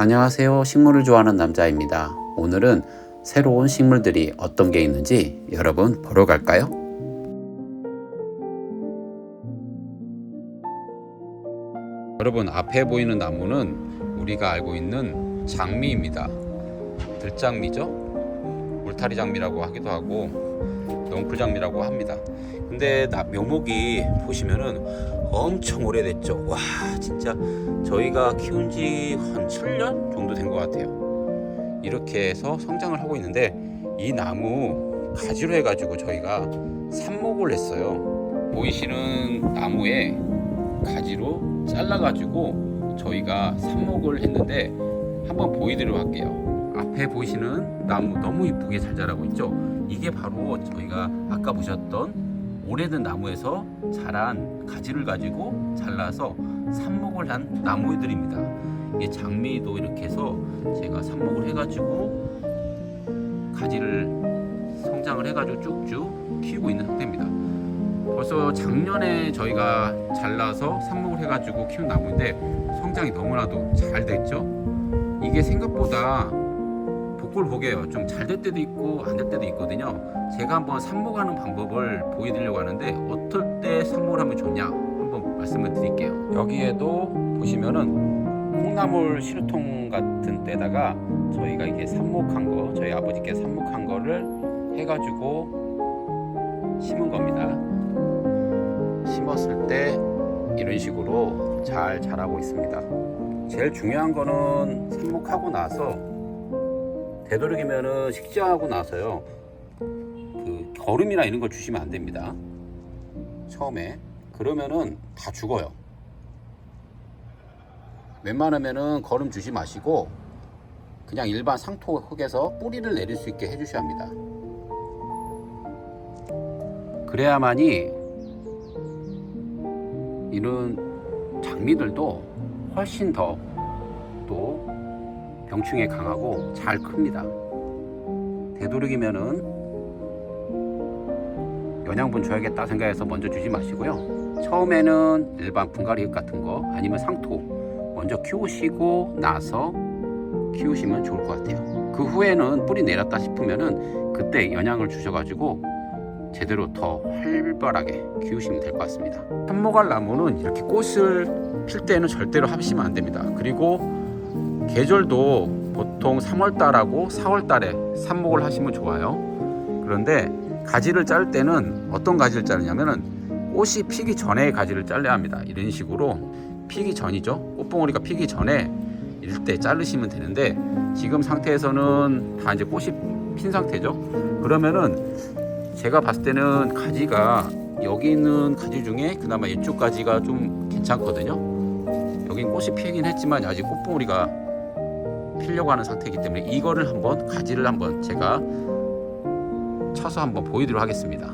안녕하세요. 식물을 좋아하는 남자입니다. 오늘은 새로운 식물들이 어떤 게 있는지 여러분 보러 갈까요? 여러분, 앞에 보이는 나무는 우리가 알고 있는 장미입니다. 들장미죠? 울타리 장미라고 하기도 하고 넝쿨 장미라고 합니다. 근데 묘목이 보시면은 엄청 오래됐죠. 와, 진짜 저희가 키운 지 한 7년 정도 된 것 같아요. 이렇게 해서 성장을 하고 있는데 이 나무 가지로 해가지고 저희가 삽목을 했어요. 보이시는 나무에 가지로 잘라가지고 저희가 삽목을 했는데 한번 보여드리도록 할게요. 앞에 보이시는 나무 너무 이쁘게 잘 자라고 있죠. 이게 바로 저희가 아까 보셨던 오래된 나무에서 자란 가지를 가지고 잘라서 삽목을 한 나무들입니다. 이게 장미도 이렇게 해서 제가 삽목을 해가지고 가지를 성장을 해가지고 쭉쭉 키우고 있는 상태입니다. 벌써 작년에 저희가 잘라서 삽목을 해가지고 키운 나무인데 성장이 너무나도 잘 됐죠. 이게 생각보다 복골복이에요. 좀 잘 될 때도 있고 안 될 때도 있거든요. 제가 한번 삽목하는 방법을 보여드리려고 하는데 어떨 때 삽목을 하면 좋냐 한번 말씀을 드릴게요. 여기에도 보시면은 콩나물 시루통 같은 때다가 저희가 이게 삽목한 거, 저희 아버지께 삽목한 거를 해가지고 심은 겁니다. 심었을 때 이런 식으로 잘 자라고 있습니다. 제일 중요한 거는 삽목하고 나서 되도록이면은 식재하고 나서요, 그 거름이나 이런 걸 주시면 안 됩니다. 처음에 그러면은 다 죽어요. 웬만하면은 거름 주지 마시고 그냥 일반 상토 흙에서 뿌리를 내릴 수 있게 해주셔야 합니다. 그래야만이 이런 장미들도 훨씬 더 또 병충해 강하고 잘 큽니다. 되도록이면은 영양분 줘야겠다 생각해서 먼저 주지 마시고요. 처음에는 일반 분갈이 흙 같은 거 아니면 상토 먼저 키우시고 나서 키우시면 좋을 것 같아요. 그 후에는 뿌리 내렸다 싶으면은 그때 영양을 주셔가지고 제대로 더 활발하게 키우시면 될 것 같습니다. 삽목할 나무는 이렇게 꽃을 필 때는 절대로 하시면 안 됩니다. 그리고 계절도 보통 3월달하고 4월달에 삽목을 하시면 좋아요. 그런데 가지를 자를 때는 어떤 가지를 자르냐면은 꽃이 피기 전에 가지를 잘라야 합니다. 이런 식으로 피기 전이죠. 꽃봉오리가 피기 전에 이럴 때 자르시면 되는데 지금 상태에서는 다 이제 꽃이 핀 상태죠. 그러면은 제가 봤을 때는 가지가 여기 있는 가지 중에 그나마 이쪽 가지가 좀 괜찮거든요. 여긴 꽃이 피긴 했지만 아직 꽃봉오리가 피려고 하는 상태이기 때문에 이거를 한번 가지를 한번 제가 쳐서 한번 보여드리도록 하겠습니다.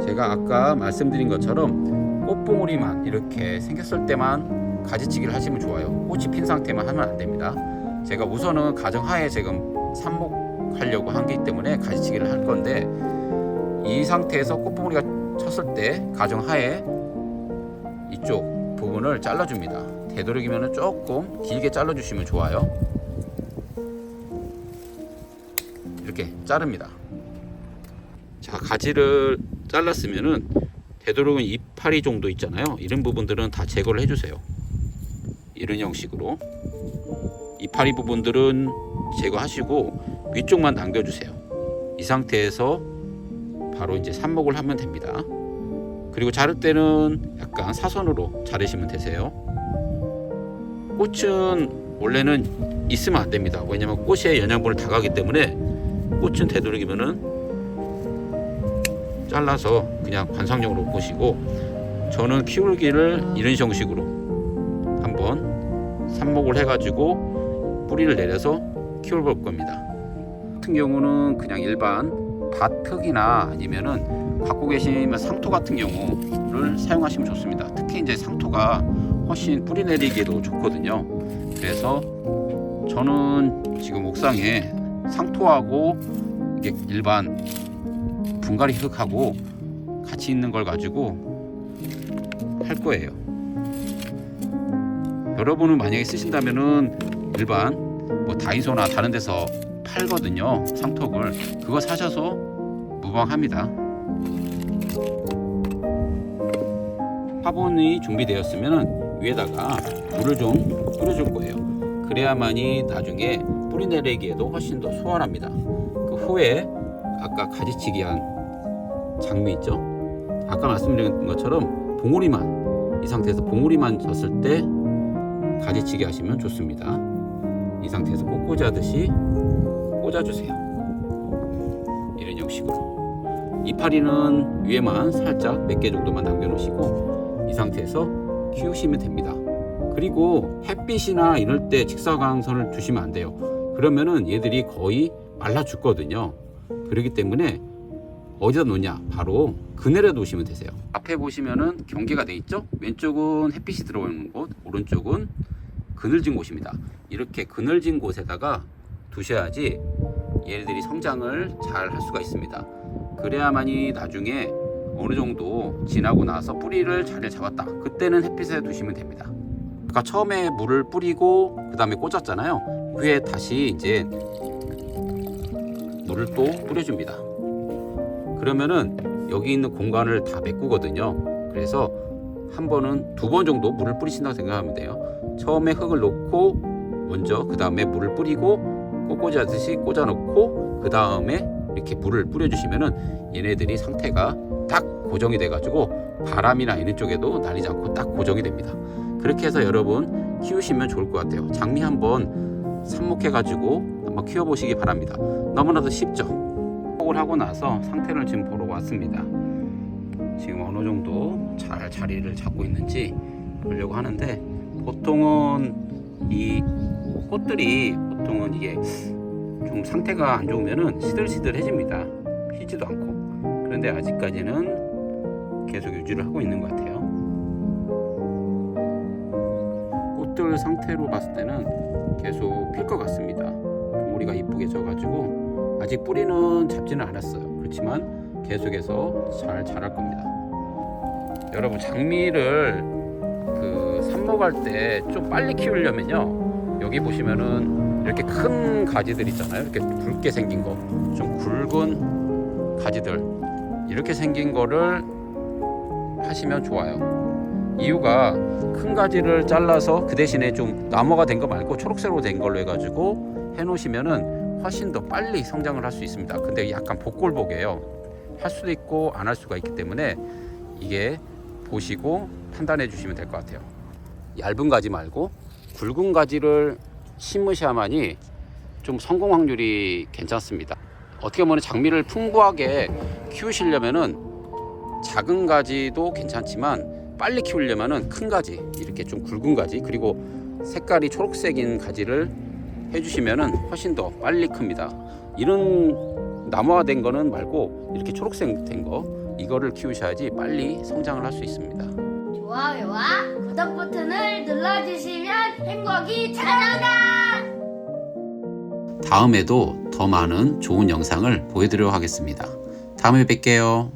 제가 아까 말씀드린 것처럼 꽃봉오리만 이렇게 생겼을 때만 가지치기를 하시면 좋아요. 꽃이 핀 상태만 하면 안 됩니다. 제가 우선은 가정하에 지금 삽목하려고 한 게 때문에 가지치기를 할 건데 이 상태에서 꽃봉오리가 쳤을 때 가정하에 이쪽 부분을 잘라줍니다. 되도록이면 조금 길게 잘라주시면 좋아요. 이렇게 자릅니다. 자, 가지를 잘랐으면은 되도록은 이파리 정도 있잖아요. 이런 부분들은 다 제거를 해주세요. 이런 형식으로 이파리 부분들은 제거하시고 위쪽만 남겨주세요. 이 상태에서 바로 이제 삽목을 하면 됩니다. 그리고 자를 때는 약간 사선으로 자르시면 되세요. 꽃은 원래는 있으면 안 됩니다. 왜냐면 꽃에 영양분을 다 가기 때문에 꽃은 되도록이면은 잘라서 그냥 관상용으로 보시고, 저는 키울기를 이런 형식으로 한번 삽목을 해가지고 뿌리를 내려서 키워볼 겁니다. 같은 경우는 그냥 일반 밭흙이나 아니면은 갖고 계시면 상토 같은 경우를 사용하시면 좋습니다. 특히 이제 상토가 훨씬 뿌리 내리기에도 좋거든요. 그래서 저는 지금 옥상에 상토하고 이게 일반 분갈이 흙하고 같이 있는 걸 가지고 할 거예요. 여러분은 만약에 쓰신다면은 일반 뭐 다이소나 다른 데서 팔거든요. 상톡을 그거 사셔서 무방합니다. 화분이 준비되었으면 위에다가 물을 좀 뿌려줄 거예요. 그래야만이 나중에 뿌리 내리기에도 훨씬 더 수월합니다. 그 후에 아까 가지치기 한 장미 있죠? 아까 말씀드린 것처럼 봉우리만, 이 상태에서 봉우리만 졌을 때 가지치기 하시면 좋습니다. 이 상태에서 꽃꽂이 하듯이 꽂아주세요. 이런 형식으로. 이파리는 위에만 살짝 몇 개 정도만 남겨놓으시고 이 상태에서 키우시면 됩니다. 그리고 햇빛이나 이럴 때 직사광선을 주시면 안 돼요. 그러면은 얘들이 거의 말라 죽거든요. 그렇기 때문에 어디다 놓냐? 바로 그늘에 놓으시면 되세요. 앞에 보시면은 경계가 돼 있죠? 왼쪽은 햇빛이 들어오는 곳, 오른쪽은 그늘진 곳입니다. 이렇게 그늘진 곳에다가 두셔야지 얘네들이 성장을 잘 할 수가 있습니다. 그래야만이 나중에 어느 정도 지나고 나서 뿌리를 잘 잡았다. 그때는 햇빛에 두시면 됩니다. 아까 처음에 물을 뿌리고 그 다음에 꽂았잖아요. 후에 다시 이제 물을 또 뿌려줍니다. 그러면은 여기 있는 공간을 다 메꾸거든요. 그래서 한 번은 2번 정도 물을 뿌리신다고 생각하면 돼요. 처음에 흙을 놓고 먼저 그 다음에 물을 뿌리고 꽃꽂이 하듯이 꽂아 놓고 그 다음에 이렇게 물을 뿌려주시면은 얘네들이 상태가 딱 고정이 돼 가지고 바람이나 이런 쪽에도 날리지 않고 딱 고정이 됩니다. 그렇게 해서 여러분 키우시면 좋을 것 같아요. 장미 한번 삽목해 가지고 한번 키워 보시기 바랍니다. 너무나도 쉽죠. 삽목을 하고 나서 상태를 지금 보러 왔습니다. 지금 어느 정도 잘 자리를 잡고 있는지 보려고 하는데, 보통은 이 꽃들이 보통은 이게 좀 상태가 안 좋으면은 시들시들해집니다. 피지도 않고. 그런데 아직까지는 계속 유지를 하고 있는 것 같아요. 꽃들 상태로 봤을 때는 계속 필 것 같습니다. 봉우리가 이쁘게 져가지고 아직 뿌리는 잡지는 않았어요. 그렇지만 계속해서 잘 자랄 겁니다. 여러분, 장미를 삽목할 때 좀 빨리 키우려면요, 여기 보시면은 이렇게 큰 가지들 있잖아요. 이렇게 굵게 생긴 거, 좀 굵은 가지들, 이렇게 생긴 거를 하시면 좋아요. 이유가 큰 가지를 잘라서 그 대신에 좀 나무가 된 거 말고 초록색으로 된 걸로 해가지고 해놓으시면은 훨씬 더 빨리 성장을 할 수 있습니다. 근데 약간 복골복이에요. 할 수도 있고 안 할 수가 있기 때문에 이게 보시고 판단해 주시면 될 것 같아요. 얇은 가지 말고 굵은 가지를 심으셔야만이 좀 성공 확률이 괜찮습니다. 어떻게 보면 장미를 풍부하게 키우시려면은 작은 가지도 괜찮지만 빨리 키우려면은 큰 가지, 이렇게 좀 굵은 가지, 그리고 색깔이 초록색인 가지를 해주시면은 훨씬 더 빨리 큽니다. 이런 나무화된 거는 말고 이렇게 초록색 된 거, 이거를 키우셔야지 빨리 성장을 할 수 있습니다. 좋아요와 구독 버튼을 눌러주시면 행복이 찾아온다. 다음에도 더 많은 좋은 영상을 보여드리도록 하겠습니다. 다음에 뵐게요.